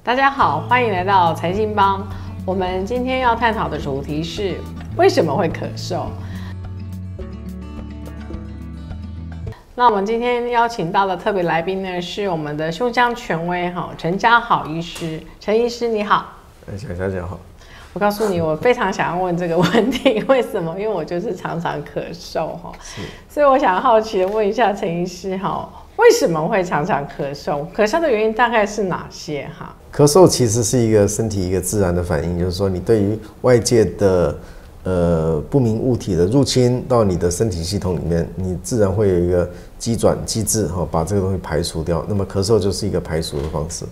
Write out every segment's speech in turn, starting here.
大家好，欢迎来到财经帮。我们今天要探讨的主题是为什么会咳嗽。那我们今天邀请到的特别来宾呢，是我们的胸腔权威陈家豪医师。陈医师你好。小姐好。我告诉你，我非常想要问这个问题，为什么？因为我就是常常咳嗽所以我想好奇的问一下陈医师为什么会常常咳嗽？咳嗽的原因大概是哪些咳嗽其实是一个身体一个自然的反应，就是说你对于外界的不明物体的入侵到你的身体系统里面，你自然会有一个机转机制把这个东西排除掉。那么咳嗽就是一个排除的方式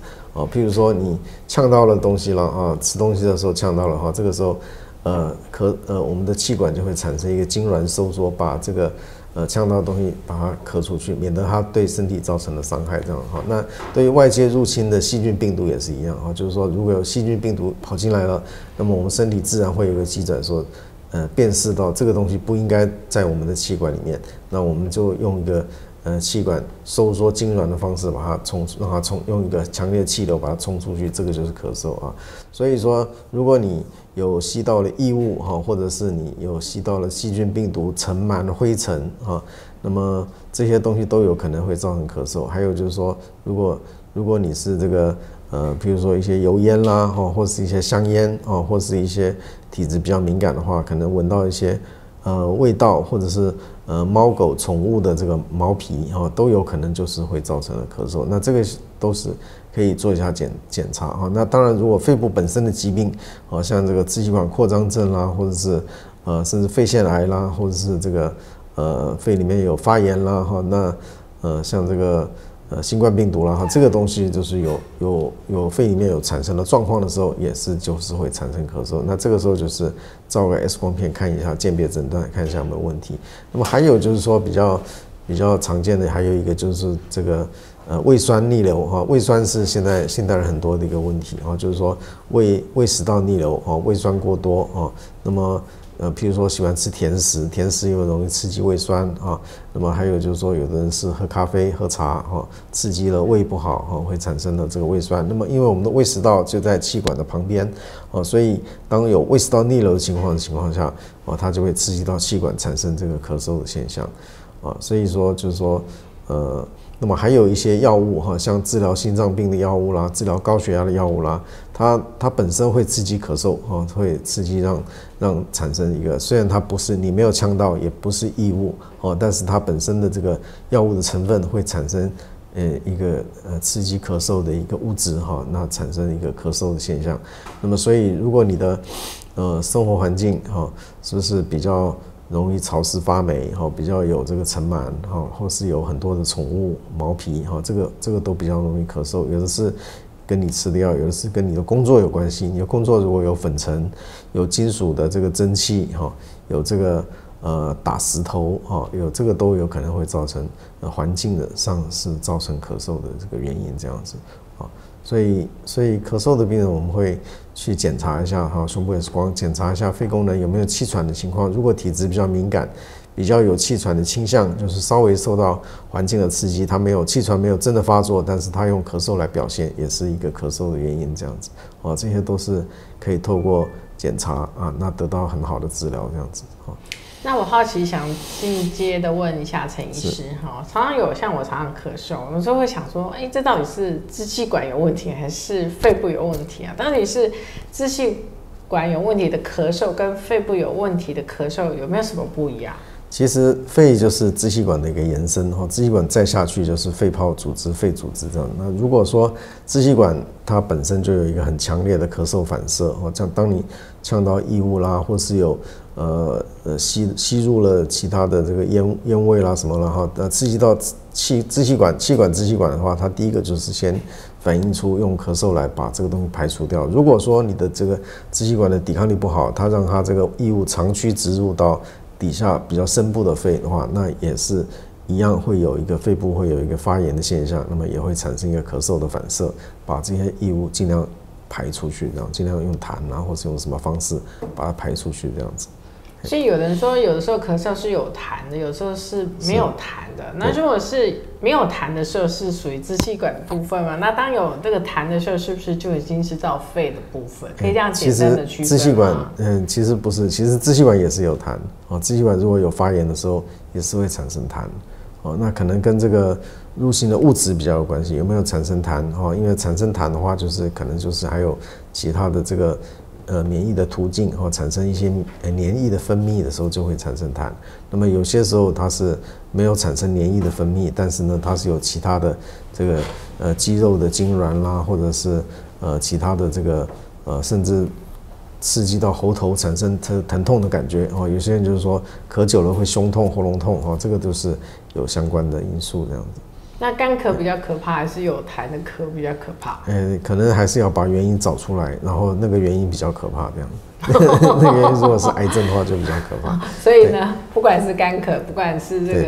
譬如说你呛到了东西了吃东西的时候呛到了这个时候我们的气管就会产生一个痉挛收缩，把这个呛到的东西把它咳出去，免得它对身体造成了伤害。这样那对于外界入侵的细菌病毒也是一样就是说如果有细菌病毒跑进来了，那么我们身体自然会有一个机转说辨识到这个东西不应该在我们的气管里面，那我们就用一个气管收缩痉挛的方式把它让它用一个强烈的气流把它冲出去，这个就是咳嗽所以说如果你有吸到了异物或者是你有吸到了细菌病毒尘螨灰尘那么这些东西都有可能会造成咳嗽。还有就是说如果你是这个比如说一些油烟啦或是一些香烟或是一些体质比较敏感的话，可能闻到一些味道，或者是猫狗宠物的这个毛皮都有可能就是会造成的咳嗽。那这个都是可以做一下检查那当然如果肺部本身的疾病像这个支气管扩张症啦，或者是甚至肺腺癌啦，或者是这个肺里面有发炎啦那像这个新冠病毒啦这个东西就是有肺里面有产生的状况的时候，就是会产生咳嗽。那这个时候就是照个 X 光片看一下，鉴别诊断看一下有没有问题。那么还有就是说比较常见的还有一个就是这个胃酸逆流胃酸是现代人很多的一个问题就是说胃食道逆流胃酸过多那么譬如说喜欢吃甜食又容易刺激胃酸那么还有就是说有的人是喝咖啡喝茶刺激了胃不好会产生的这个胃酸。那么因为我们的胃食道就在气管的旁边所以当有胃食道逆流的情况下它就会刺激到气管，产生这个咳嗽的现象所以说就是说那么还有一些药物像治疗心脏病的药物啦，治疗高血压的药物啦，它本身会刺激咳嗽会刺激让产生一个，虽然它不是你没有呛到也不是异物但是它本身的这个药物的成分会产生一个刺激咳嗽的一个物质那产生一个咳嗽的现象。那么所以如果你的生活环境是不是比较容易潮湿发霉比较有这个尘螨或是有很多的宠物毛皮这个都比较容易咳嗽。有的是跟你吃的药，有的是跟你的工作有关系。你的工作如果有粉尘有金属的这个蒸汽有这个打石头有这个都有可能会造成环境的上是造成咳嗽的这个原因这样子所以咳嗽的病人我们会去检查一下胸部 X 光，检查一下肺功能有没有气喘的情况。如果体质比较敏感，比较有气喘的倾向，就是稍微受到环境的刺激，他没有气喘没有真的发作，但是他用咳嗽来表现，也是一个咳嗽的原因这样子这些都是可以透过检查那得到很好的治疗这样子那我好奇想进阶的问一下陈医师常常像我常常咳嗽，有时候会想说这到底是支气管有问题还是肺部有问题到底是支气管有问题的咳嗽跟肺部有问题的咳嗽有没有什么不一样？其实肺就是支气管的一个延伸支气管再下去就是肺泡组织肺组织这样。那如果说支气管它本身就有一个很强烈的咳嗽反射像当你呛到异物啦，或是有吸入了其他的这个烟味啦什么啦刺激到支气管的话，它第一个就是先反映出用咳嗽来把这个东西排除掉。如果说你的这个支气管的抵抗力不好，它让它这个异物长驱直入到底下比较深部的肺的话，那也是一样会有一个肺部会有一个发炎的现象，那么也会产生一个咳嗽的反射，把这些异物尽量排出去，然后尽量用痰或是用什么方式把它排出去这样子。所以有人说，有的时候咳嗽是有痰的，有时候是没有痰的。那如果是没有痰的时候，是属于支气管的部分嘛？那当有这个痰的时候，是不是就已经是到肺的部分？可以这样简单的区分吗？其实支气管，其实不是，其实支气管也是有痰哦。支气管如果有发炎的时候，也是会产生痰哦。那可能跟这个入侵的物质比较有关系，有没有产生痰哦？因为产生痰的话，就是可能就是还有其他的这个。免疫的途径产生一些黏液的分泌的时候就会产生痰。那么有些时候它是没有产生黏液的分泌，但是呢它是有其他的这个肌肉的痉挛啦，或者是其他的这个甚至刺激到喉头产生疼痛的感觉有些人就是说咳久了会胸痛、喉咙痛这个都是有相关的因素这样子。那干咳比较可怕，还是有痰的咳比较可怕？可能还是要把原因找出来，然后那个原因比较可怕，这样。那个原因如果是癌症的话，就比较可怕。所以呢，不管是干咳，不管是这个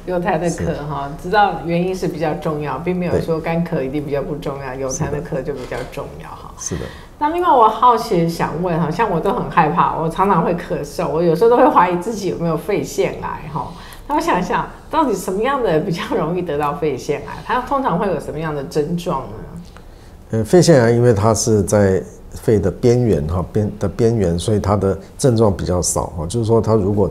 有痰的咳，知道原因是比较重要，并没有说干咳一定比较不重要，有痰的咳就比较重要哈。是的。那另外我好奇想问哈，像我都很害怕，我常常会咳嗽，我有时候都会怀疑自己有没有肺腺癌哈。那我想想，到底什么样的比较容易得到肺腺癌？它通常会有什么样的症状呢？肺腺癌因为它是在肺的边缘边缘，所以它的症状比较少就是说，它如果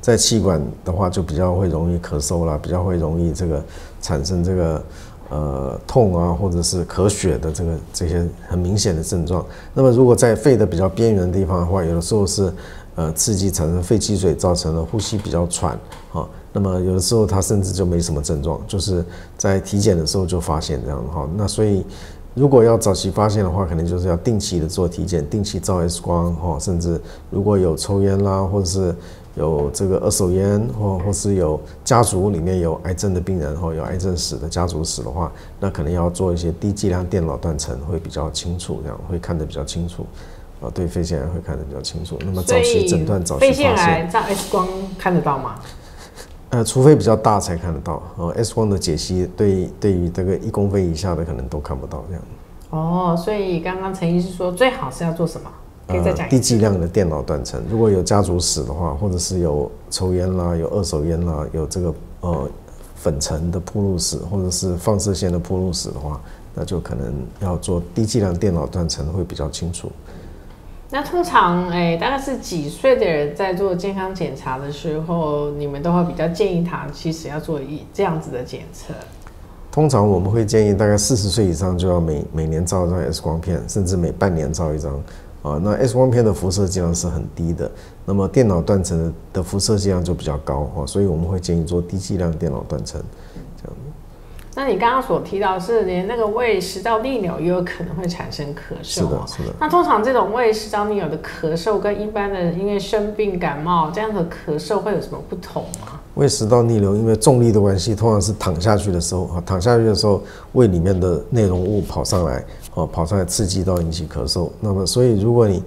在气管的话，就比较会容易咳嗽啦，比较会容易这个产生这个痛啊，或者是咳血的这些很明显的症状。那么如果在肺的比较边缘的地方的话，有的时候是刺激产生肺积水，造成了呼吸比较喘那么有的时候它甚至就没什么症状，就是在体检的时候就发现这样那所以如果要早期发现的话，可能就是要定期的做体检，定期照 X 光甚至如果有抽烟啦，或者是有这个二手烟或是有家族里面有癌症的病人有癌症史的家族史的话，那可能要做一些低剂量电脑断层会比较清楚，这样会看得比较清楚对肺腺癌会看得比较清楚。那么早期诊断，早期发现。肺腺癌照 X 光看得到吗？除非比较大才看得到X 光的解析对于这个1公分以下的可能都看不到这样。所以刚刚陈医师说最好是要做什么？可以再讲一次。低剂量的电脑断层，如果有家族史的话，或者是有抽烟啦、有二手烟啦、有这个粉尘的暴露史，或者是放射线的暴露史的话，那就可能要做低剂量电脑断层会比较清楚。那通常大概是几岁的人在做健康检查的时候，你们都会比较建议他其实要做这样子的检测？通常我们会建议大概40岁以上就要每年照一张 X 光片，甚至每半年照一张那 X 光片的辐射剂量是很低的，那么电脑断层的辐射剂量就比较高所以我们会建议做低剂量电脑断层这样。那你刚刚所提到是连那个胃食道逆流也有可能会产生咳嗽是的。那通常这种胃食道逆流的咳嗽跟一般的因为生病感冒这样的咳嗽会有什么不同吗？胃食道逆流因为重力的关系，通常是躺下去的时候胃里面的内容物跑上来刺激到引起咳嗽。那么所以如果你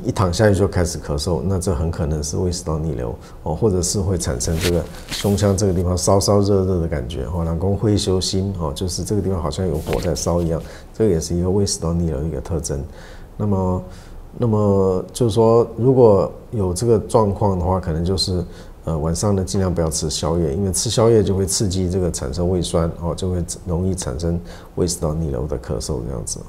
一躺下去就开始咳嗽，那这很可能是胃食道逆流或者是会产生这个胸腔这个地方烧烧热热的感觉然后会修心就是这个地方好像有火在烧一样，这个也是一个胃食道逆流的一个特征。那么就是说，如果有这个状况的话，可能就是晚上呢尽量不要吃宵夜，因为吃宵夜就会刺激这个产生胃酸就会容易产生胃食道逆流的咳嗽这样子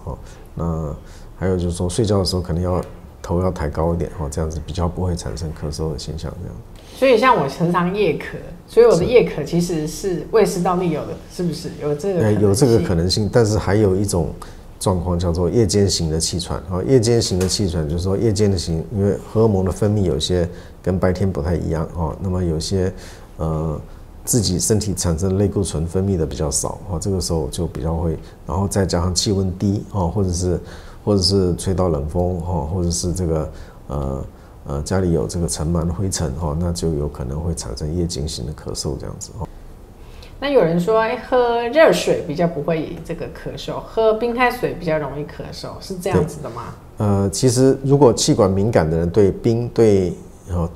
那还有就是说，睡觉的时候可能头要抬高一点这样子比较不会产生咳嗽的现象这样。所以像我常常夜咳，所以我的夜咳其实是胃食道逆流的，是不是有这个可能性？有这个可能性，但是还有一种状况叫做夜间型的气喘夜间型的气喘就是说夜间的型，因为荷尔蒙的分泌有些跟白天不太一样那么有些自己身体产生类固醇分泌的比较少这个时候就比较会，然后再加上气温低或者是吹到冷风或者是这个家里有这个尘螨灰尘那就有可能会产生夜间型的咳嗽这样子那有人说喝热水比较不会这个咳嗽，喝冰开水比较容易咳嗽，是这样子的吗？其实如果气管敏感的人对冰对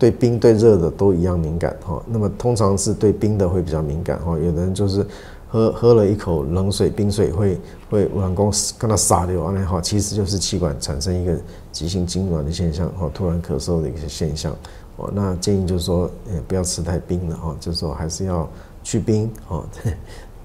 冰对热的都一样敏感那么通常是对冰的会比较敏感有的人就是喝了一口冷水冰水会人工跟它洒流其实就是气管产生一个急性痉挛的现象突然咳嗽的一个现象那建议就是说，不要吃太冰了就是说还是要去冰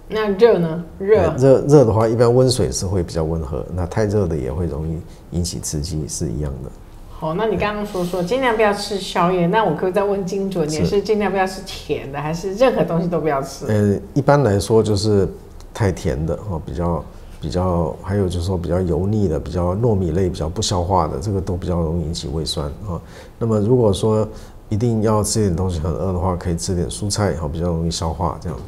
那热呢？热的话，一般温水是会比较温和，那太热的也会容易引起刺激，是一样的。好，那你刚刚说尽量不要吃宵夜，那我可以再问精准点，是尽量不要吃甜的，还是任何东西都不要吃？一般来说就是太甜的比较，还有就是说比较油腻的、比较糯米类、比较不消化的，这个都比较容易引起胃酸那么如果说一定要吃点东西很饿的话，可以吃点蔬菜比较容易消化这样子。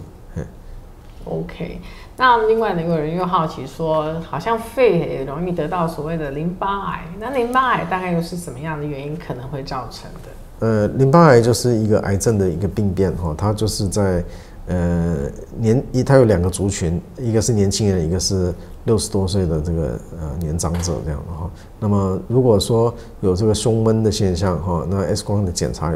OK， 那另外有人又好奇说，好像肺也容易得到所谓的淋巴癌，那淋巴癌大概又是什么样的原因可能会造成的？淋巴癌就是一个癌症的一个病变它就是在它有2个族群，一个是年轻人，一个是60多岁的这个年长者这样的那么如果说有这个胸闷的现象那 X 光的检查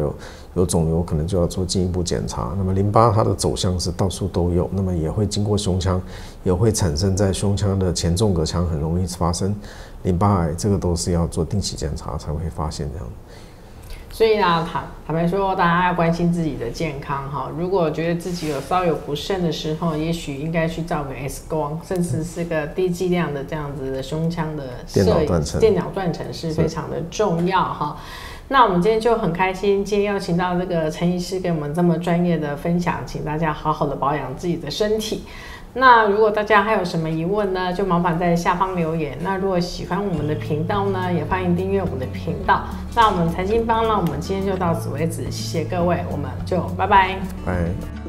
有肿瘤，可能就要做进一步检查。那么淋巴它的走向是到处都有，那么也会经过胸腔，也会产生在胸腔的前纵隔腔，很容易发生淋巴癌，这个都是要做定期检查才会发现这样。所以呢，坦白说，大家要关心自己的健康如果觉得自己稍有不慎的时候，也许应该去照个 X 光，甚至是个低剂量的这样子的胸腔的电脑断层是非常的重要那我们今天就很开心，今天邀请到这个陈医师给我们这么专业的分享，请大家好好的保养自己的身体。那如果大家还有什么疑问呢，就麻烦在下方留言。那如果喜欢我们的频道呢，也欢迎订阅我们的频道。那我们财经帮呢，我们今天就到此为止，谢谢各位，我们就拜拜。拜。